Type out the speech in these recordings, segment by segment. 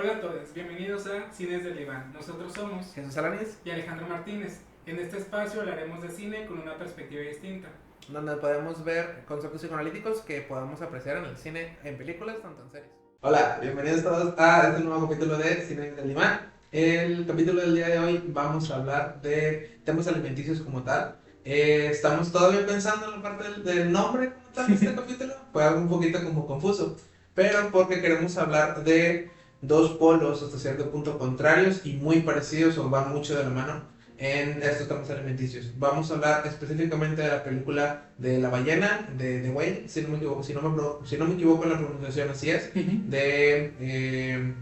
Hola a todos, bienvenidos a Cines del Iván. Nosotros somos Jesús Alanis, y Alejandro Martínez. En este espacio hablaremos de cine con una perspectiva distinta. donde podemos ver conceptos psicoanalíticos que podamos apreciar en el cine, en películas, tanto en series. Hola, bienvenidos todos a este nuevo capítulo de Cine del Limán. El capítulo del día de hoy vamos a hablar de temas alimenticios como tal. Estamos todavía pensando en la parte del nombre como tal de este capítulo. Fue algo un poquito como confuso, pero porque queremos hablar de dos polos hasta cierto punto contrarios y muy parecidos o van mucho de la mano en estos temas alimenticios. Vamos a hablar específicamente de la película de La ballena, de Whale, si no me equivoco, si no me equivoco en la pronunciación así es, de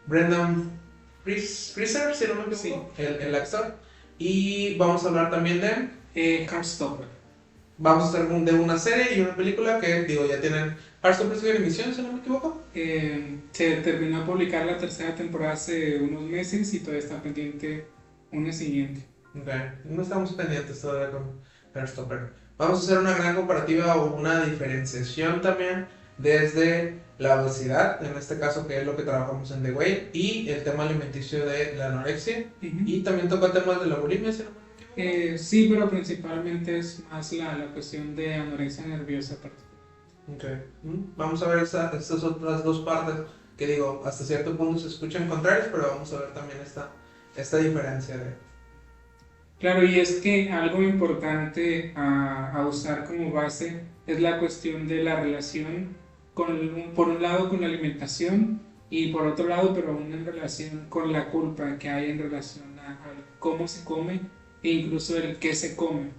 Brendan Fraser, si no me equivoco, Sí. el actor. Y vamos a hablar también de Heartstopper. vamos a hacer de una serie y una película que, digo, ya tienen Heartstopper sigue en emisión, si no me equivoco. Se terminó de publicar la tercera temporada hace unos meses y todavía está pendiente una siguiente. Okay. No estamos pendientes todavía con Heartstopper. Vamos a hacer una gran comparativa o una diferenciación también desde la obesidad, en este caso que es lo que trabajamos en The Way, y el tema alimenticio de la anorexia. Y también toca temas de la bulimia, si no me equivoco. Sí, pero principalmente es más la cuestión de anorexia nerviosa. Okay. Vamos a ver estas otras dos partes que digo, hasta cierto punto se escuchan contrarios, pero vamos a ver también esta diferencia de... Claro, y es que algo importante a usar como base es la cuestión de la relación, por un lado con la alimentación y por otro lado, pero aún en relación con la culpa que hay en relación a cómo se come e incluso el qué se come.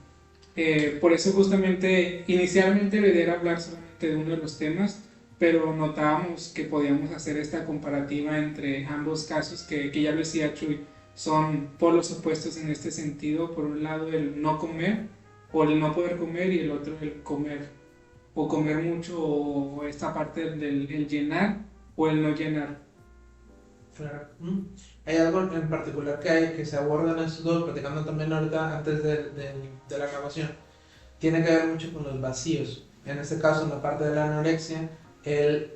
Por eso justamente inicialmente la idea era hablar solamente de uno de los temas, pero notábamos que podíamos hacer esta comparativa entre ambos casos que ya lo decía Chuy, son polos opuestos en este sentido. Por un lado el no comer o el no poder comer y el otro el comer o comer mucho o esta parte del el llenar o el no llenar. Claro. Hay algo en particular que se aborda en estos dos, platicando también ahorita antes de la grabación. Tiene que ver mucho con los vacíos. En este caso, en la parte de la anorexia, el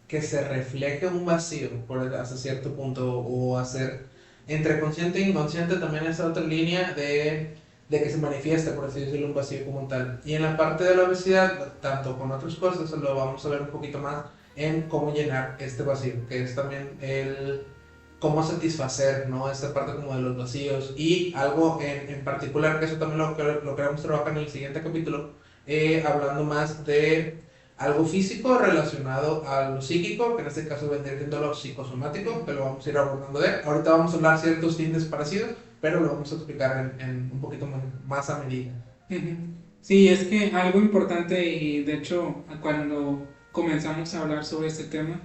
que se refleje un vacío hasta cierto punto o hacer entre consciente e inconsciente también esa otra línea de que se manifiesta, por así decirlo, un vacío como tal. Y en la parte de la obesidad, tanto con otras cosas, lo vamos a ver un poquito más en cómo llenar este vacío, que es también el cómo satisfacer, ¿no? Esta parte como de los vacíos y algo en particular, que eso también lo queremos trabajar en el siguiente capítulo, hablando más de algo físico relacionado a lo psíquico, que en este caso vendría siendo lo psicosomático, que lo vamos a ir abordando de. Ahorita vamos a hablar ciertos tintes parecidos, pero lo vamos a explicar en un poquito más a medida. Sí, es que algo importante y de hecho cuando comenzamos a hablar sobre este tema,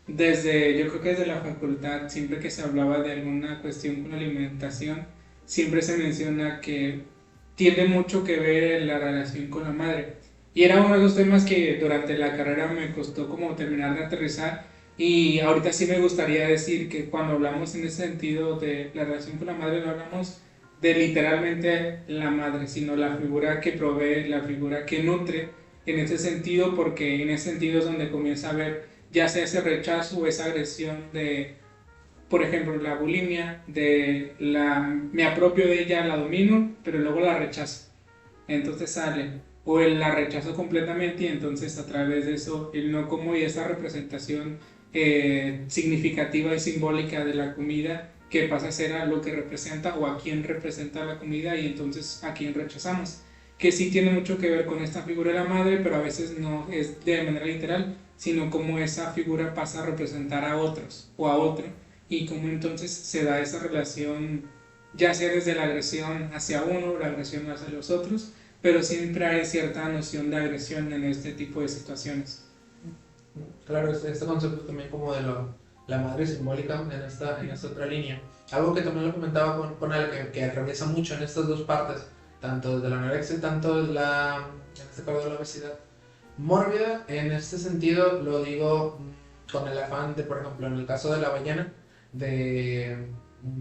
yo creo que desde la facultad, siempre que se hablaba de alguna cuestión con la alimentación, siempre se menciona que tiene mucho que ver en la relación con la madre. Y era uno de los temas que durante la carrera me costó como terminar de aterrizar. Y ahorita sí me gustaría decir que cuando hablamos en ese sentido de la relación con la madre, no hablamos de literalmente la madre, sino la figura que provee, la figura que nutre en ese sentido, porque en ese sentido es donde comienza a ver ya sea ese rechazo o esa agresión de, por ejemplo, la bulimia, me apropio de ella, la domino, pero luego la rechazo. Entonces sale, o la rechazo completamente y entonces a través de eso el no como y esa representación significativa y simbólica de la comida que pasa a ser a lo que representa o a quién representa la comida y entonces a quién rechazamos. Que sí tiene mucho que ver con esta figura de la madre, pero a veces no es de manera literal, sino cómo esa figura pasa a representar a otros o a otro y cómo entonces se da esa relación, ya sea desde la agresión hacia uno, la agresión hacia los otros, pero siempre hay cierta noción de agresión en este tipo de situaciones. Claro, este concepto también como de la madre simbólica en esta otra línea. Algo que también lo comentaba con él, que atraviesa mucho en estas dos partes, tanto de la anorexia, tanto en este caso de la obesidad. Mórbida, en este sentido, lo digo con el afán de, por ejemplo, en el caso de la ballena, de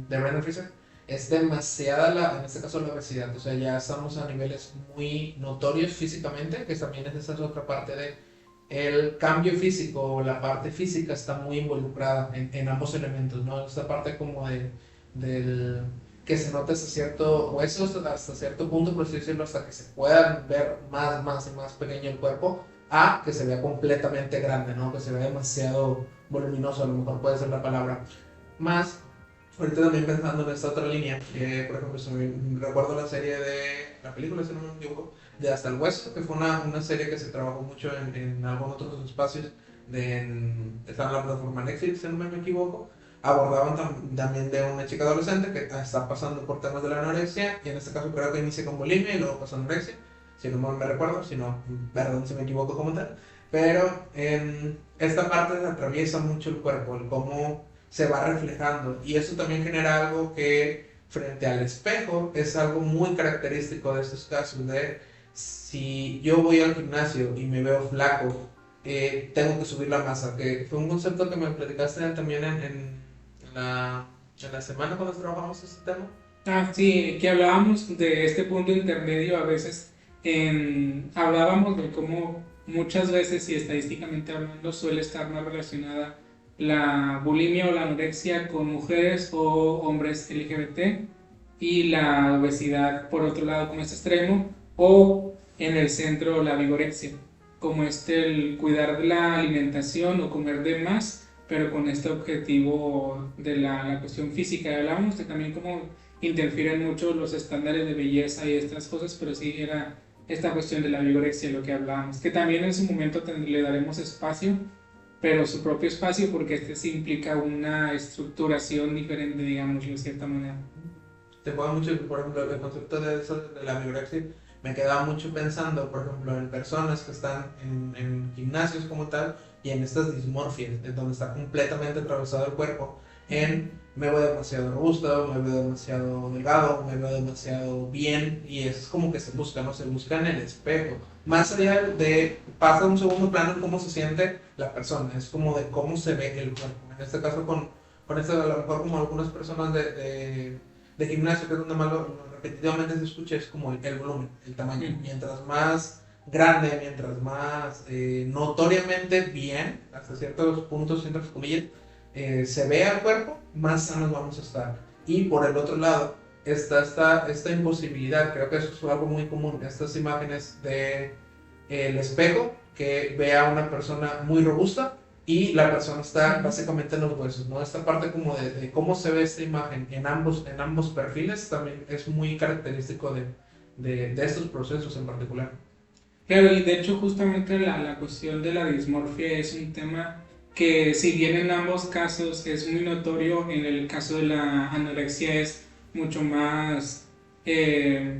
Brendan Fraser, es demasiada, en este caso, la obesidad. O sea, ya estamos a niveles muy notorios físicamente, que también es esa otra parte de el cambio físico o la parte física está muy involucrada en ambos elementos, ¿no? Esta parte como del que se note hasta cierto hueso, hasta cierto punto, por así decirlo, hasta que se pueda ver más y más pequeño el cuerpo, a que se vea completamente grande, ¿no? Que se vea demasiado voluminoso, a lo mejor puede ser la palabra. Más, ahorita también pensando en esta otra línea, por ejemplo, recuerdo la serie la película, si no me equivoco, de Hasta el Hueso, que fue una serie que se trabajó mucho en algunos otros espacios, está en la plataforma Netflix, si no me equivoco, abordaban también de una chica adolescente que está pasando por temas de la anorexia, y en este caso creo que inicia con bulimia y luego pasa anorexia, si no me recuerdo, si no, perdón si me equivoco como tal, pero en esta parte se atraviesa mucho el cuerpo, el cómo se va reflejando, y eso también genera algo que frente al espejo es algo muy característico de estos casos, de si yo voy al gimnasio y me veo flaco, tengo que subir la masa, que fue un concepto que me platicaste también en la semana cuando trabajamos este tema. Ah, sí, que hablábamos de este punto intermedio a veces, hablábamos de cómo muchas veces y estadísticamente hablando suele estar más relacionada la bulimia o la anorexia con mujeres o hombres LGBT y la obesidad por otro lado como este extremo, o en el centro la vigorexia, como el cuidar de la alimentación o comer de más, pero con este objetivo de la cuestión física. Hablábamos de también cómo interfieren mucho los estándares de belleza y estas cosas, pero sí era esta cuestión de la vigorexia lo que hablábamos, que también en su momento le daremos espacio, pero su propio espacio, porque sí implica una estructuración diferente, digamos, de cierta manera. Te puedo mucho, por ejemplo, el concepto de eso, de la vigorexia, me quedaba mucho pensando, por ejemplo, en personas que están en gimnasios como tal y en estas dismorfias, en donde está completamente atravesado el cuerpo, me veo demasiado robusto, me veo demasiado delgado, me veo demasiado bien, y eso es como que se busca, ¿no? Se busca en el espejo. Más allá de, pasa a un segundo plano en cómo se siente la persona, es como de cómo se ve el cuerpo. En este caso, con esto, a lo mejor como algunas personas de gimnasio, que es donde más repetitivamente se escucha, es como el volumen, el tamaño. Mientras más grande, mientras más notoriamente bien, hasta ciertos puntos, entre comillas, se vea el cuerpo, más sanos vamos a estar. Y por el otro lado, está esta imposibilidad, creo que eso es algo muy común, estas imágenes de el espejo, que ve a una persona muy robusta y la persona está básicamente en los huesos, ¿no? Esta parte como de cómo se ve esta imagen en ambos perfiles también es muy característico de estos procesos en particular. Claro, y de hecho justamente la cuestión de la dismorfia es un tema que, si bien en ambos casos es muy notorio, en el caso de la anorexia es mucho más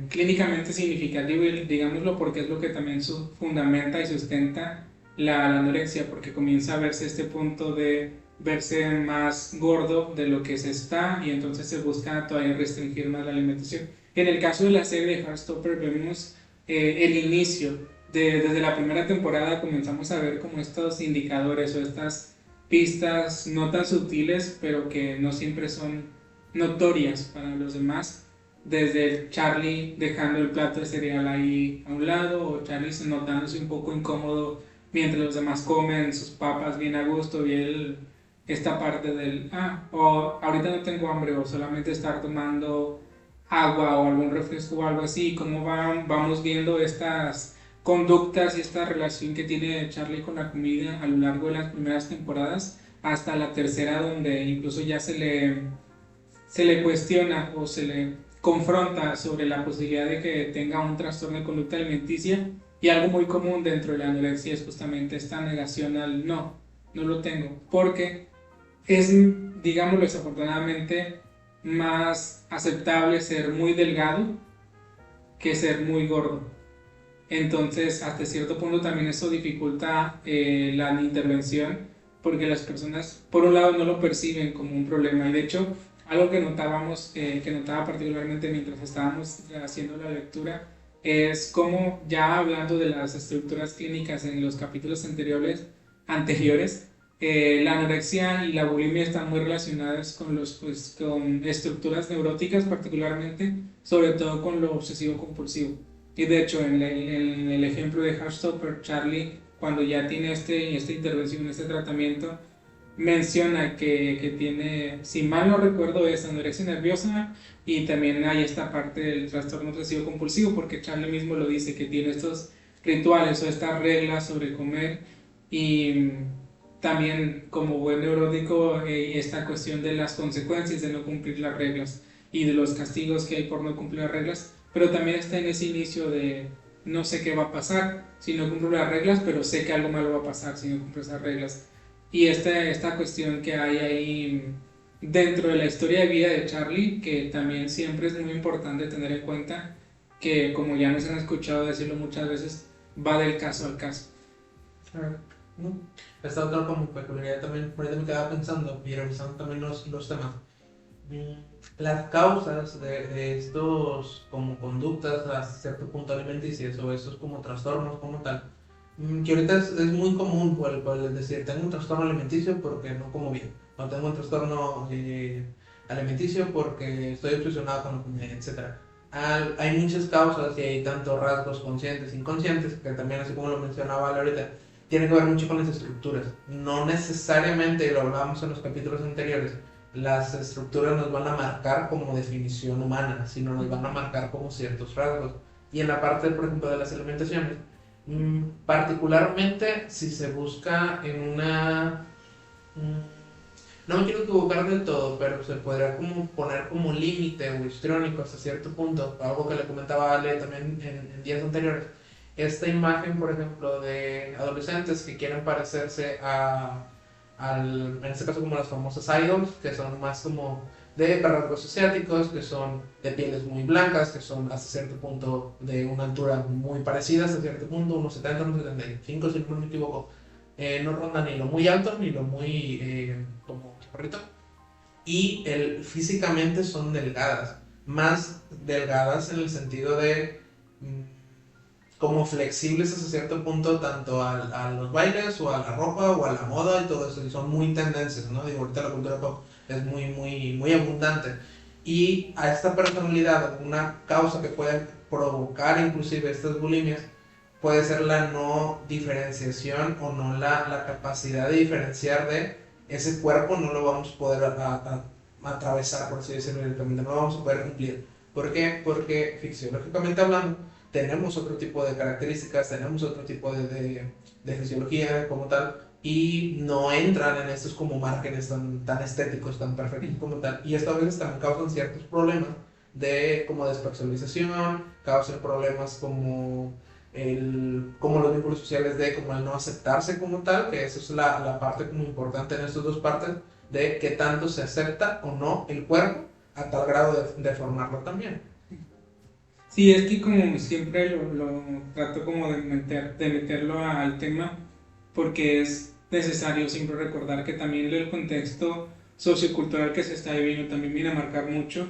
clínicamente significativo, digámoslo, porque es lo que también fundamenta y sustenta la anorexia, porque comienza a verse este punto de verse más gordo de lo que se está, y entonces se busca todavía restringir más la alimentación. En el caso de la serie de Heartstopper vemos el inicio. Desde la primera temporada comenzamos a ver como estos indicadores o estas pistas no tan sutiles, pero que no siempre son notorias para los demás. Desde Charlie dejando el plato de cereal ahí a un lado, o Charlie notándose un poco incómodo mientras los demás comen sus papas bien a gusto, y él esta parte del, o ahorita no tengo hambre, o solamente estar tomando agua o algún refresco o algo así, cómo vamos viendo estas conductas y esta relación que tiene Charlie con la comida a lo largo de las primeras temporadas, hasta la tercera, donde incluso ya se le cuestiona o se le confronta sobre la posibilidad de que tenga un trastorno de conducta alimenticia. Y algo muy común dentro de la anorexia es justamente esta negación al no lo tengo, porque es, digámoslo desafortunadamente, más aceptable ser muy delgado que ser muy gordo. Entonces, hasta cierto punto también eso dificulta la intervención, porque las personas, por un lado, no lo perciben como un problema. Y de hecho, algo que notábamos, que notaba particularmente mientras estábamos haciendo la lectura, es como, ya hablando de las estructuras clínicas en los capítulos anteriores, la anorexia y la bulimia están muy relacionadas con con estructuras neuróticas, particularmente, sobre todo con lo obsesivo compulsivo. Y de hecho, en el ejemplo de Heartstopper, Charlie, cuando ya tiene esta intervención, este tratamiento, menciona que tiene, si mal no recuerdo, es anorexia nerviosa y también hay esta parte del trastorno obsesivo compulsivo, porque Charlie mismo lo dice, que tiene estos rituales o estas reglas sobre comer y también como buen neurótico esta cuestión de las consecuencias de no cumplir las reglas y de los castigos que hay por no cumplir las reglas, pero también está en ese inicio de no sé qué va a pasar si no cumplo las reglas, pero sé que algo malo va a pasar si no cumplo esas reglas. Y esta cuestión que hay ahí dentro de la historia de vida de Charlie, que también siempre es muy importante tener en cuenta, que como ya nos han escuchado decirlo muchas veces, va del caso al caso. Claro. ¿No? Esta otra como peculiaridad también, por ahí me quedaba pensando y revisando también los temas. Las causas de estos como conductas a cierto punto alimenticias o estos como trastornos como tal, que ahorita es muy común por decir, tengo un trastorno alimenticio porque no como bien, o tengo un trastorno alimenticio porque estoy obsesionado con la comida, etc. Hay muchas causas y hay tanto rasgos conscientes e inconscientes, que también así como lo mencionaba Ale ahorita, tiene que ver mucho con las estructuras. No necesariamente, y lo hablábamos en los capítulos anteriores, las estructuras nos van a marcar como definición humana, sino nos van a marcar como ciertos rasgos. Y en la parte, por ejemplo, de las alimentaciones, particularmente si se busca en una... no me quiero equivocar del todo, pero se podría como poner como un límite o histriónico hasta cierto punto, algo que le comentaba a Ale también en días anteriores. Esta imagen, por ejemplo, de adolescentes que quieren parecerse en este caso como las famosas idols, que son más como de rasgos asiáticos, que son de pieles muy blancas, que son hasta cierto punto de una altura muy parecida, hasta cierto punto, unos 70, unos 75, si no me equivoco. No ronda ni lo muy alto ni lo muy como chaparrito. Y físicamente son delgadas, más delgadas en el sentido de como flexibles hasta cierto punto tanto a los bailes o a la ropa o a la moda y todo eso, y son muy tendencias, ¿no? Digo, ahorita la cultura pop es muy abundante, y a esta personalidad, una causa que puede provocar inclusive estas bulimias, puede ser la no diferenciación o no la capacidad de diferenciar de ese cuerpo, no lo vamos a poder atravesar, por así decirlo directamente, no lo vamos a poder cumplir. ¿Por qué? Porque fisiológicamente hablando, tenemos otro tipo de características, tenemos otro tipo de fisiología como tal, y no entran en estos como márgenes tan estéticos, tan perfectos como tal, y esto a veces también causan ciertos problemas de como despersonalización, causan problemas como los vínculos sociales de como el no aceptarse como tal, que eso es la parte como importante en estas dos partes, de qué tanto se acepta o no el cuerpo a tal grado de formarlo también. Sí, es que como siempre lo trato como de meterlo al tema, porque es necesario siempre recordar que también el contexto sociocultural que se está viviendo también viene a marcar mucho,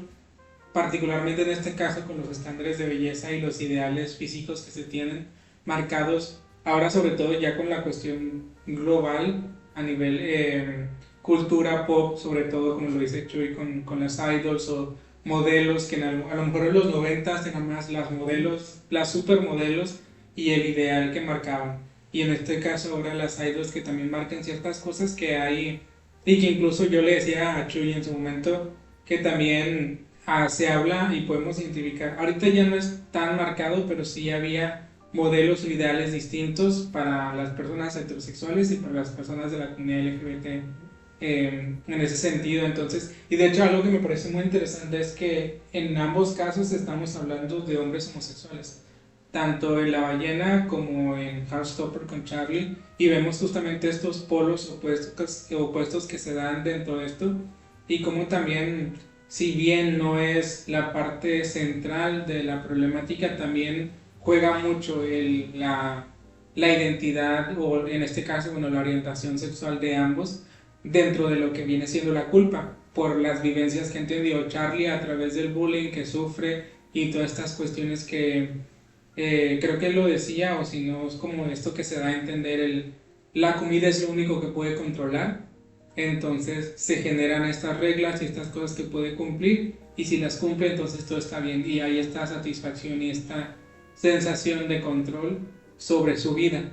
particularmente en este caso con los estándares de belleza y los ideales físicos que se tienen marcados, ahora sobre todo ya con la cuestión global a nivel cultura pop, sobre todo como lo dice Chuy con las idols o modelos que a lo mejor en los 90 eran más las modelos, las supermodelos y el ideal que marcaban. Y en este caso ahora las idols que también marcan ciertas cosas que hay, y que incluso yo le decía a Chuy en su momento que también se habla y podemos identificar, ahorita ya no es tan marcado, pero sí había modelos o ideales distintos para las personas heterosexuales y para las personas de la comunidad LGBT en ese sentido. Entonces, y de hecho algo que me parece muy interesante es que en ambos casos estamos hablando de hombres homosexuales, tanto en La Ballena como en Heartstopper con Charlie, y vemos justamente estos polos opuestos que se dan dentro de esto, y como también, si bien no es la parte central de la problemática, también juega mucho la identidad, o en este caso, bueno, la orientación sexual de ambos, dentro de lo que viene siendo la culpa, por las vivencias que ha entendido Charlie a través del bullying que sufre y todas estas cuestiones que creo que él lo decía, o si no, es como esto que se da a entender, la comida es lo único que puede controlar, entonces se generan estas reglas y estas cosas que puede cumplir, y si las cumple entonces todo está bien, y hay esta satisfacción y esta sensación de control sobre su vida.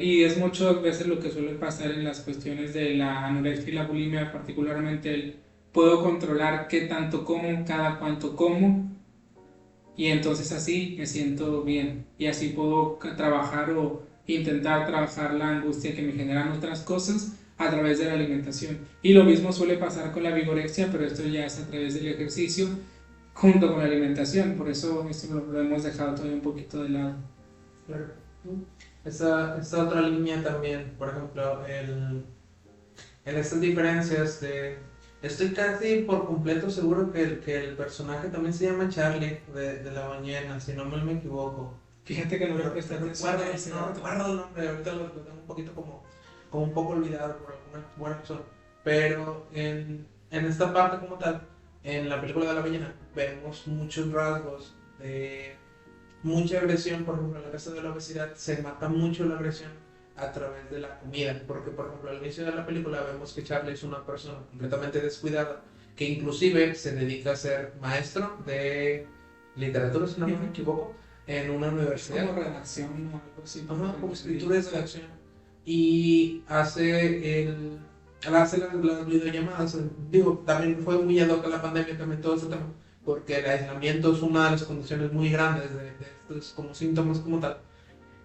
y es muchas veces lo que suele pasar en las cuestiones de la anorexia y la bulimia, particularmente el puedo controlar qué tanto como, cada cuánto como, y entonces así me siento bien y así puedo trabajar o intentar trabajar la angustia que me generan otras cosas a través de la alimentación. Y lo mismo suele pasar con la vigorexia, pero esto ya es a través del ejercicio junto con la alimentación, por eso esto lo hemos dejado todavía un poquito de lado. Claro. Esta otra línea también, por ejemplo, en estas diferencias de... Estoy casi por completo seguro que el personaje también se llama Charlie de La Bañera, si no mal me equivoco. Fíjate que no le presté atención a ese No dato. recuerdo el nombre, ahorita lo tengo un poquito como un poco olvidado por alguna buena razón. Pero en esta parte como tal, en la película de La Ballena, vemos muchos rasgos de mucha agresión. Por ejemplo, en el caso de la obesidad se mata mucho la agresión a través de la comida, porque por ejemplo al inicio de la película vemos que Charlie es una persona completamente descuidada, que inclusive se dedica a ser maestro de literatura, si no me equivoco, en una universidad. Como redacción o algo así. Ajá, como escritura de redacción. Y hace las videollamadas. Digo, también fue muy ad hoc a la pandemia, también todo ese tema, porque el aislamiento es una de las condiciones muy grandes de estos como síntomas como tal,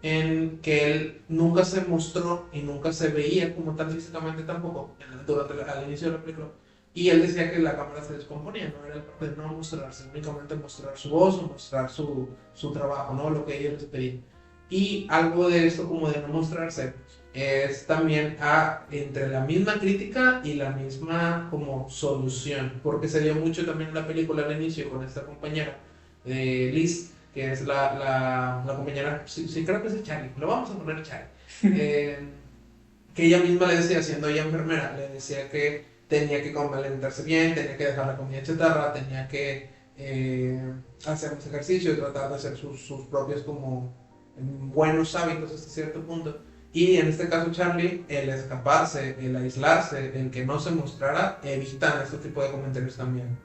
en que él nunca se mostró y nunca se veía como tal físicamente tampoco al inicio de la película. Y él decía que la cámara se descomponía, no era el papel de no mostrarse, únicamente mostrar su voz o mostrar su trabajo, ¿no? Lo que ellos les pedían. Y algo de esto como de no mostrarse es también entre la misma crítica y la misma como solución, porque se dio mucho también en la película al inicio con esta compañera de Liz, que es la compañera, sí, creo que es Charlie, lo vamos a poner Charlie, que ella misma le decía, siendo ella enfermera, le decía que tenía que alimentarse bien, tenía que dejar la comida chatarra, tenía que hacer más ejercicio y tratar de hacer sus propios como buenos hábitos hasta cierto punto. Y en este caso Charlie, el escaparse, el aislarse, el que no se mostrara, evitan este tipo de comentarios también.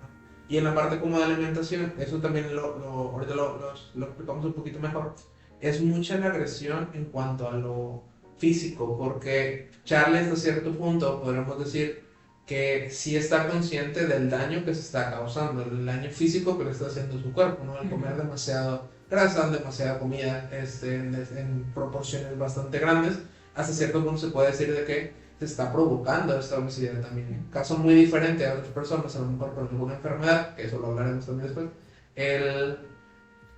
Y en la parte como de alimentación, eso también ahorita lo explicamos un poquito mejor, es mucha la agresión en cuanto a lo físico, porque Charlie hasta cierto punto podríamos decir que sí está consciente del daño que se está causando, el daño físico que le está haciendo su cuerpo, ¿no? Al comer demasiado grasa, demasiada comida en proporciones bastante grandes, hasta cierto punto se puede decir de que se está provocando esta obesidad también. Caso muy diferente a otras personas, a lo mejor con alguna enfermedad, que eso lo hablaremos también después, el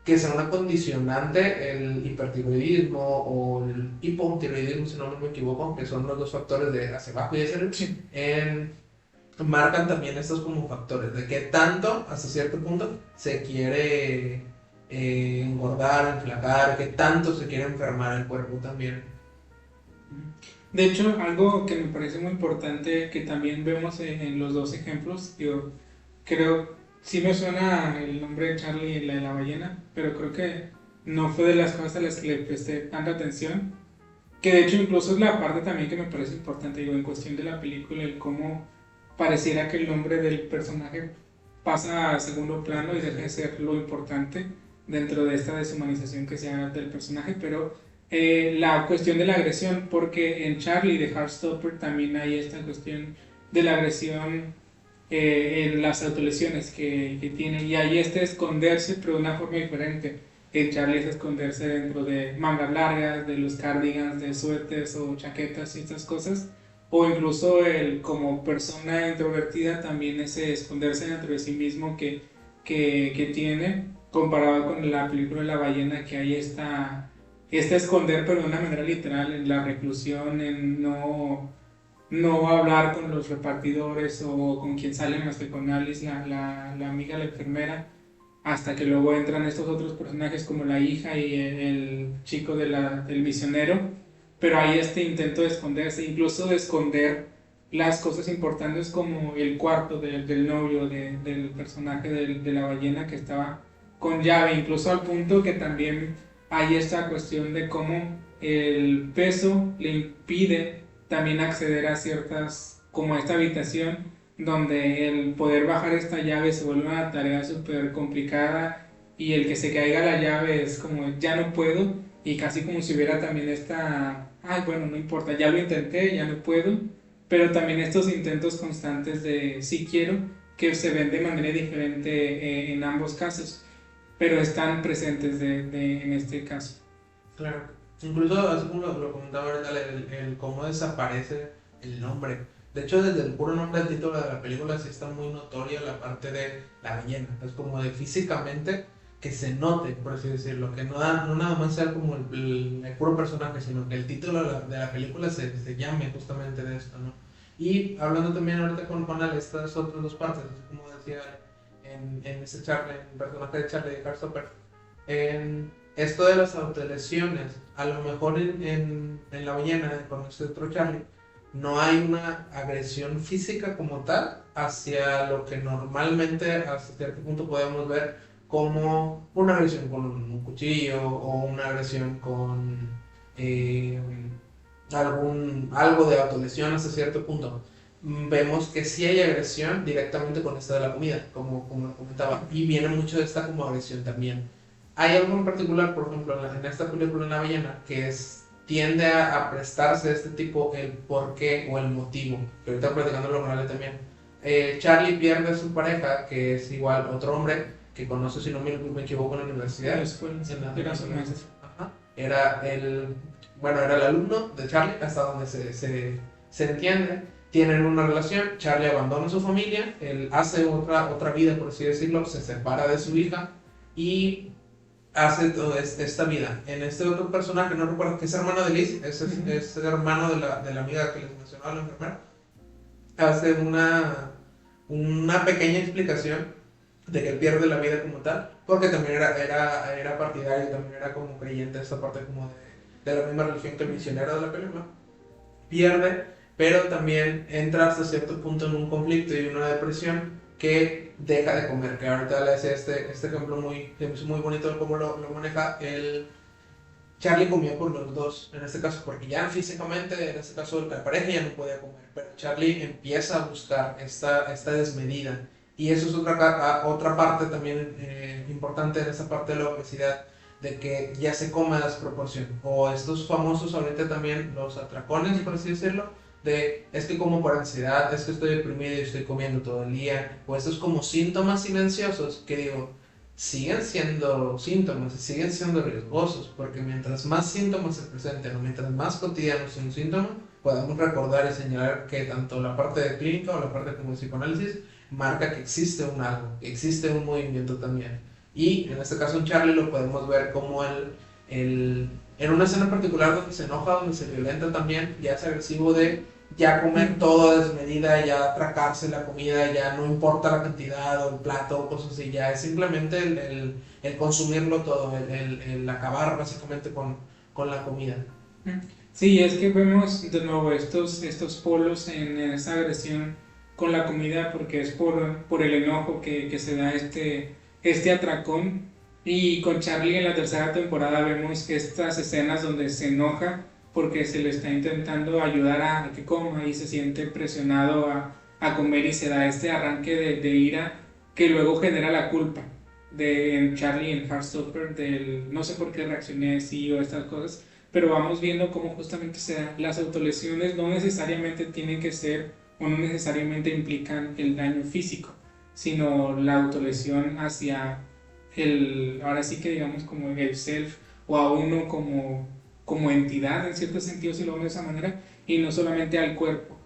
que sea una condicionante, el hipertiroidismo o el hipotiroidismo, si no me equivoco, que son los dos factores de hacia abajo y hacia arriba, marcan también estos como factores, de que tanto, hasta cierto punto, se quiere engordar, enflacar, que tanto se quiere enfermar el cuerpo también. De hecho, algo que me parece muy importante que también vemos en los dos ejemplos, yo creo, sí me suena el nombre de Charlie y la de la ballena, pero creo que no fue de las cosas a las que le presté tanta atención, que de hecho incluso es la parte también que me parece importante, digo, en cuestión de la película, el cómo pareciera que el nombre del personaje pasa a segundo plano y deja de ser lo importante dentro de esta deshumanización que se haga del personaje, pero la cuestión de la agresión, porque en Charlie de Heartstopper también hay esta cuestión de la agresión en las autolesiones que tiene, y ahí esconderse, pero de una forma diferente. En Charlie es esconderse dentro de mangas largas, de los cardigans, de suéteres o chaquetas y estas cosas, o incluso él como persona introvertida también ese esconderse dentro de sí mismo que tiene, comparado con la película de La Ballena, que hay esta esconder, pero de una manera literal, en la reclusión, en no hablar con los repartidores o con quien sale más que con Alice, la amiga, la enfermera, hasta que luego entran estos otros personajes como la hija y el chico del misionero, pero hay este intento de esconderse, incluso de esconder las cosas importantes como el cuarto del novio del personaje de la ballena, que estaba con llave, incluso al punto que también hay esta cuestión de cómo el peso le impide también acceder a ciertas, como esta habitación, donde el poder bajar esta llave se vuelve una tarea súper complicada y el que se caiga la llave es como ya no puedo, y casi como si hubiera también esta, ay, bueno, no importa, ya lo intenté, ya no puedo, pero también estos intentos constantes de sí quiero, que se ven de manera diferente en ambos casos, pero están presentes en este caso. Claro. Incluso, así como lo comentaba ahorita, el cómo desaparece el nombre. De hecho, desde el puro nombre del título de la película sí está muy notoria la parte de la ballena. Es como de físicamente que se note, por así decirlo. Que no nada más sea como el puro personaje, sino que el título de la película se llame justamente de esto, ¿no? Y hablando también ahorita con Ale, estas otras dos partes, así como decía en ese Charlie, en el personaje de Charlie de Heartstopper, en esto de las autolesiones, a lo mejor en la ballena, con este otro Charlie, no hay una agresión física como tal hacia lo que normalmente hasta cierto punto podemos ver como una agresión con un cuchillo o una agresión con eh, algo de autolesión hasta cierto punto. Vemos que sí hay agresión directamente con esta de la comida, como lo comentaba, y viene mucho de esta como agresión también. Hay algo en particular, por ejemplo, en esta película en la ballena, que tiende a prestarse a este tipo el porqué o el motivo, que ahorita platicando lo con también. Charlie pierde a su pareja, que es igual otro hombre, que conoce, si no me equivoco, en la universidad. Era su maestro. Ajá. Era bueno, era el alumno de Charlie, hasta donde se entiende. Tienen una relación, Charlie abandona a su familia, él hace otra vida, por así decirlo, se separa de su hija y hace toda esta vida. En este otro personaje, no recuerdo, que es hermano de Liz, es hermano de la amiga que les mencionaba, la enfermera, hace una pequeña explicación de que él pierde la vida como tal, porque también era partidario, también era como creyente de esta parte como de la misma religión que el misionero de la película. Pierde, pero también entra hasta cierto punto en un conflicto y una depresión que deja de comer, que ahorita le hace este ejemplo muy bonito de cómo lo maneja. Charlie comía por los dos, en este caso, porque ya físicamente, en este caso, la pareja ya no podía comer, pero Charlie empieza a buscar esta desmedida. Y eso es otra parte también importante en esta parte de la obesidad, de que ya se come a desproporción. O estos famosos ahorita también, los atracones, por así decirlo, de es que como por ansiedad, es que estoy deprimido y estoy comiendo todo el día, o estos como síntomas silenciosos que digo, siguen siendo síntomas y siguen siendo riesgosos, porque mientras más síntomas se presenten o mientras más cotidianos sea un síntoma, podemos recordar y señalar que tanto la parte de clínica o la parte como de psicoanálisis marca que existe un algo, que existe un movimiento también. Y en este caso en Charlie lo podemos ver como en una escena particular donde se enoja, donde se violenta también, ya es agresivo de ya comer todo a desmedida, ya atracarse la comida, ya no importa la cantidad o el plato o cosas así, ya es simplemente el consumirlo todo, el acabar básicamente con la comida. Sí, es que vemos de nuevo estos polos en esa agresión con la comida porque es por el enojo que se da este atracón. Y con Charlie en la tercera temporada vemos estas escenas donde se enoja porque se le está intentando ayudar a que coma y se siente presionado a comer y se da este arranque de ira que luego genera la culpa en Charlie en Heartstopper del no sé por qué reaccioné así o estas cosas, pero vamos viendo cómo justamente se dan las autolesiones, no necesariamente tienen que ser o no necesariamente implican el daño físico, sino la autolesión hacia ahora sí que digamos como el self o a uno como entidad en cierto sentido si lo vemos de esa manera y no solamente al cuerpo,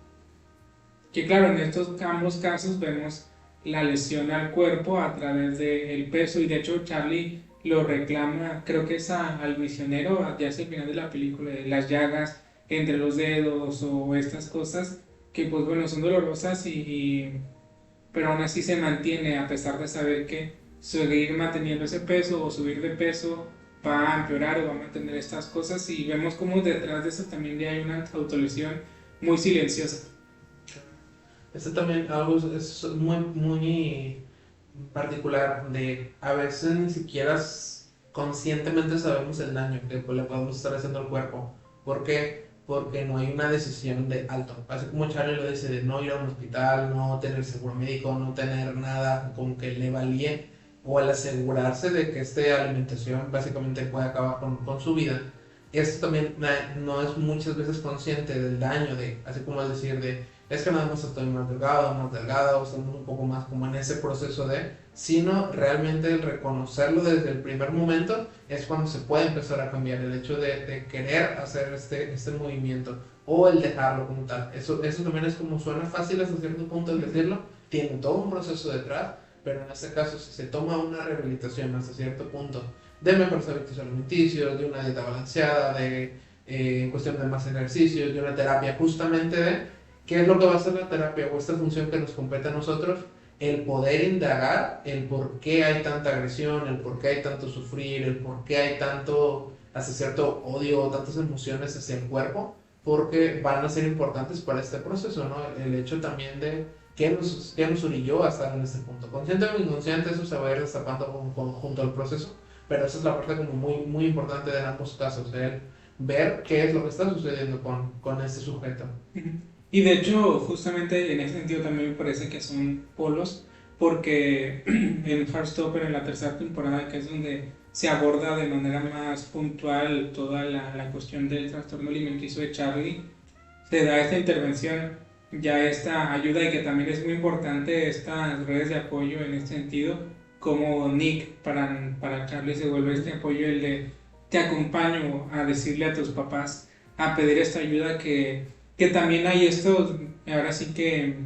que claro en estos ambos casos vemos la lesión al cuerpo a través del peso y de hecho Charlie lo reclama, creo que es al misionero ya hacia el final de la película, de las llagas entre los dedos o estas cosas que pues bueno son dolorosas pero aún así se mantiene a pesar de saber que seguir manteniendo ese peso o subir de peso va a empeorar o va a mantener estas cosas y vemos como detrás de eso también ya hay una autolesión muy silenciosa. Este también algo es muy particular de a veces ni siquiera conscientemente sabemos el daño que le podemos estar haciendo al cuerpo. ¿Por qué? Porque no hay una decisión de alto. Así como Charlie lo dice, de no ir a un hospital, no tener seguro médico, no tener nada, como que le valía o al asegurarse de que esta alimentación básicamente puede acabar con su vida, esto también no es muchas veces consciente del daño de, así como es decir, de, es que nada más estoy más delgado, más delgada, o estamos un poco más como en ese proceso de, sino realmente el reconocerlo desde el primer momento es cuando se puede empezar a cambiar el hecho de querer hacer este movimiento o el dejarlo como tal. Eso también es como suena fácil hasta cierto punto el decirlo, tiene todo un proceso detrás, pero en este caso si se toma una rehabilitación hasta cierto punto de mejores hábitos alimenticios, de una dieta balanceada, de cuestión de más ejercicio, de una terapia justamente de qué es lo que va a hacer la terapia o esta función que nos compete a nosotros, el poder indagar el por qué hay tanta agresión, el por qué hay tanto sufrir, el por qué hay tanto, hasta cierto odio, tantas emociones hacia el cuerpo, porque van a ser importantes para este proceso, ¿no? El hecho también de qué nos orilló a estar en este punto. Consciente o inconsciente, eso se va a ir destapando junto al proceso, pero esa es la parte como muy, muy importante de ambos casos, el ver qué es lo que está sucediendo con este sujeto. Y de hecho, justamente en ese sentido también me parece que son polos, porque en Heartstopper, en la tercera temporada, que es donde se aborda de manera más puntual toda la cuestión del trastorno alimenticio de Charlie, se da esta intervención, ya esta ayuda, y que también es muy importante estas redes de apoyo en este sentido, como Nick para Charlie se vuelve este apoyo, el de te acompaño a decirle a tus papás, a pedir esta ayuda, que también hay estos, ahora sí que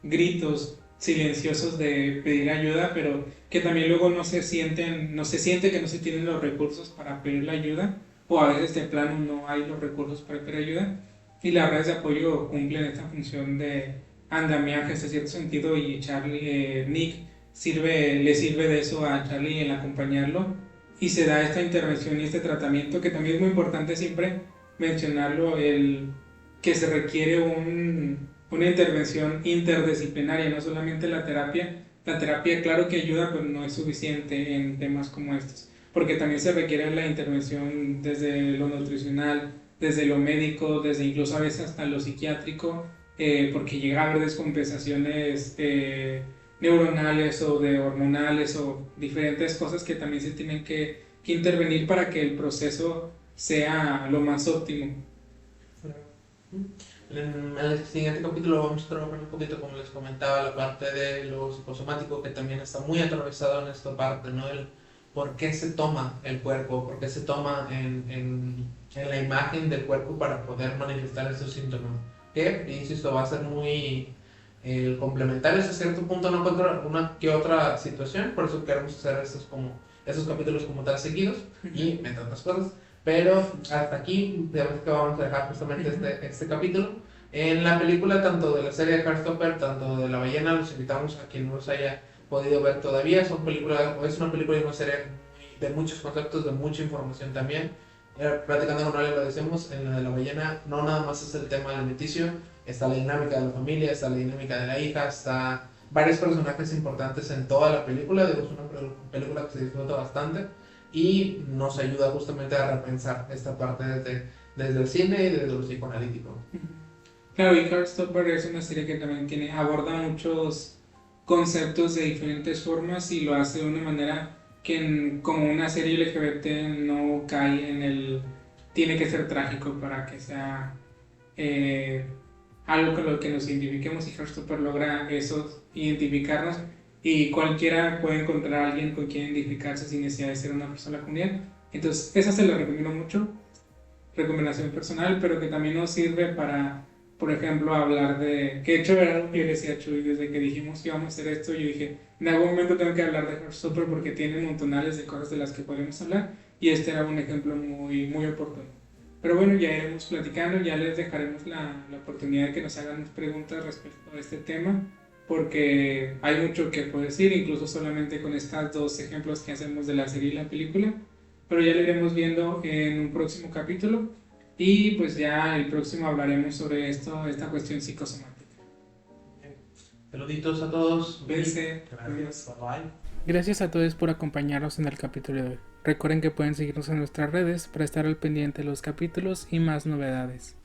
gritos silenciosos de pedir ayuda, pero que también luego no se siente que no se tienen los recursos para pedir la ayuda, o a veces de plano no hay los recursos para pedir ayuda, y las redes de apoyo cumplen esta función de andamiaje en cierto sentido, y Nick le sirve de eso a Charlie el acompañarlo, y se da esta intervención y este tratamiento, que también es muy importante siempre mencionarlo, el que se requiere una intervención interdisciplinaria, no solamente la terapia. La terapia, claro que ayuda, pero no es suficiente en temas como estos, porque también se requiere la intervención desde lo nutricional, desde lo médico, desde incluso a veces hasta lo psiquiátrico, porque llega a haber descompensaciones neuronales o de hormonales o diferentes cosas que también se tienen que intervenir para que el proceso sea lo más óptimo. En el siguiente capítulo vamos a trabajar un poquito, como les comentaba, la parte de lo psicosomático, que también está muy atravesado en esta parte, ¿no? El por qué se toma el cuerpo, por qué se toma en la imagen del cuerpo para poder manifestar estos síntomas. Que, insisto, va a ser muy complementario hasta cierto punto, no contra una que otra situación, por eso queremos hacer estos capítulos como tal seguidos, y entre otras cosas. Pero hasta aquí, digamos que vamos a dejar justamente este capítulo. En la película, tanto de la serie de Heartstopper, tanto de La Ballena, los invitamos a quien no los haya podido ver todavía. Es una película y una serie de muchos conceptos, de mucha información también. Platicando con Ale lo decimos, en la de La Ballena no nada más es el tema alimenticio, está la dinámica de la familia, está la dinámica de la hija, está varios personajes importantes en toda la película. Digo, es una película que se disfruta bastante y nos ayuda justamente a repensar esta parte desde el cine y desde lo psicoanalítico. Claro, y Heartstopper es una serie que también aborda muchos conceptos de diferentes formas, y lo hace de una manera que como una serie LGBT no cae en tiene que ser trágico para que sea algo con lo que nos identifiquemos, y Heartstopper logra eso, identificarnos, y cualquiera puede encontrar a alguien con quien identificarse sin necesidad de ser una persona con él. Entonces esa se la recomiendo mucho, recomendación personal, pero que también nos sirve para, por ejemplo, hablar de, que de hecho era algo que yo decía a Chuy desde que dijimos que íbamos a hacer esto. Yo dije, en algún momento tengo que hablar de Heartstopper porque tiene montonales de cosas de las que podemos hablar, y este era un ejemplo muy, muy oportuno. Pero bueno, ya iremos platicando, ya les dejaremos la oportunidad de que nos hagan preguntas respecto a este tema, porque hay mucho que puedo decir, incluso solamente con estos dos ejemplos que hacemos de la serie y la película, pero ya lo iremos viendo en un próximo capítulo, y pues ya el próximo hablaremos sobre esta cuestión psicosomática. Saluditos a todos. Vence. Gracias. Bye bye. Gracias a todos por acompañarnos en el capítulo de hoy. Recuerden que pueden seguirnos en nuestras redes para estar al pendiente de los capítulos y más novedades.